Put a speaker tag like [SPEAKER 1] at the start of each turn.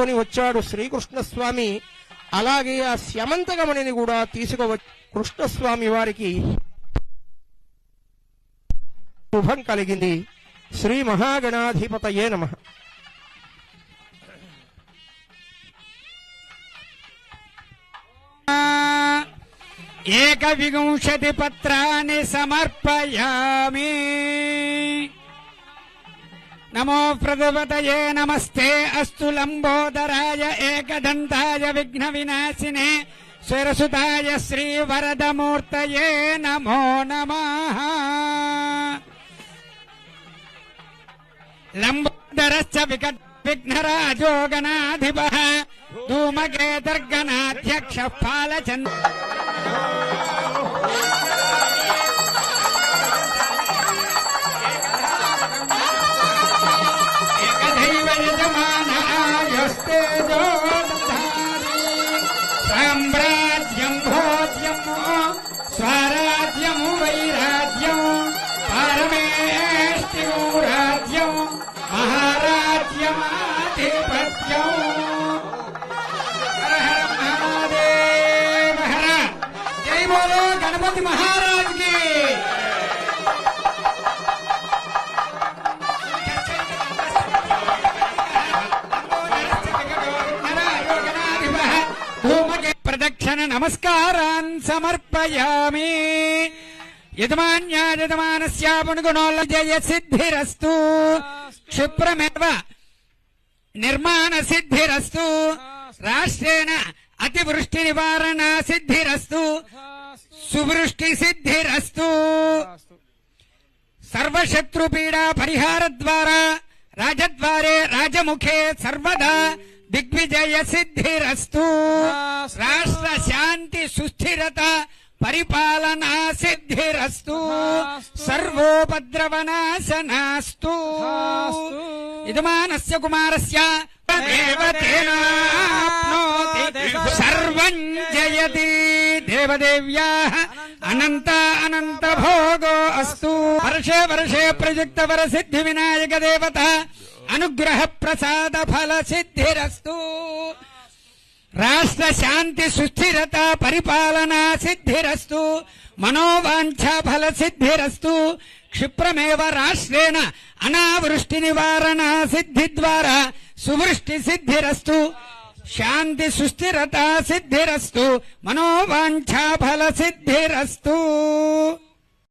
[SPEAKER 1] తీసుకొని వచ్చాడు శ్రీకృష్ణస్వామి. అలాగే ఆ స్యమంతకమణిని కూడా తీసుకువచ్చి కృష్ణస్వామి వారికి శుభం కలిగింది. శ్రీ మహాగణాధిపతయే నమః.
[SPEAKER 2] ఏకవింశతి పత్రాన్ని సమర్పయామి. నమో ప్రజపతయే నమస్తే అస్తు లంబోదరాయ ఏకదంతాయ విఘ్న వినాశినే స్వరసుతాయ శ్రీ వరదమూర్తయే నమో నమః. లంబోదరశ్చ విఘ్నరాజో గణాధిపః ధూమకేతర్గణాధ్యక్ష పాలచంద్ర ఏకదైవ యజమానాయస్తేజో సామ్రాజ్యం భోజ్యం స్వరాజ్యం వైరాజ్యం పరమేష్టిం రాజ్యం మహారాజ్యమాధిపత్యం. హర హర మహాదేవ హర. జై బోలో గణపతి మహారాజ్ కి. ప్రదక్షిణ నమస్కారాన్ సమర్పయామి. యజమాన్యాయజమానస్య పుణ్యగుణోల్ల జయ సిద్ధిరస్తు. క్షిప్రమేవ నిర్మాణ సిద్ధిరస్తు. రాష్ట్రేణ అతివృష్టి నివారణ సిద్ధిరస్తు. సువృష్టి సిద్ధిరస్తు. సర్వశత్రుపీడా పరిహార ద్వారా రాజద్వారే రాజముఖే సర్వదా దిగ్విజయ సిద్ధిరస్తు. రాష్ట్ర శాంతి సుస్థిరత పరిపాలనా సిద్ధిరస్తు. సర్వోపద్రవనాశనాస్తు. యజమానస్య కుమారస్య దేవతేనాప్నోతి సర్వం జయతి. దేవదేవ్యాః అనంత అనంత భోగో అస్తు. వర్షే వర్షే ప్రయుక్త వర సిద్ధి వినాయక దేవత అనుగ్రహ ప్రసాద ఫల సిద్ధిరస్తు. రాష్ట్ర శాంతి సుస్థిరత పరిపాలనా సిద్ధిరస్తు. మనోవాంఛా ఫల సిద్ధిరస్తు. క్షిప్రమేవ రాష్ట్రేణ అనావృష్టి నివారణ సిద్ధి ద్వారా సువృష్టి సిద్ధిరస్తు. శాంతి సుస్థిరత సిద్ధిరస్తు. మనోవాంఛా ఫల సిద్ధిరస్తు.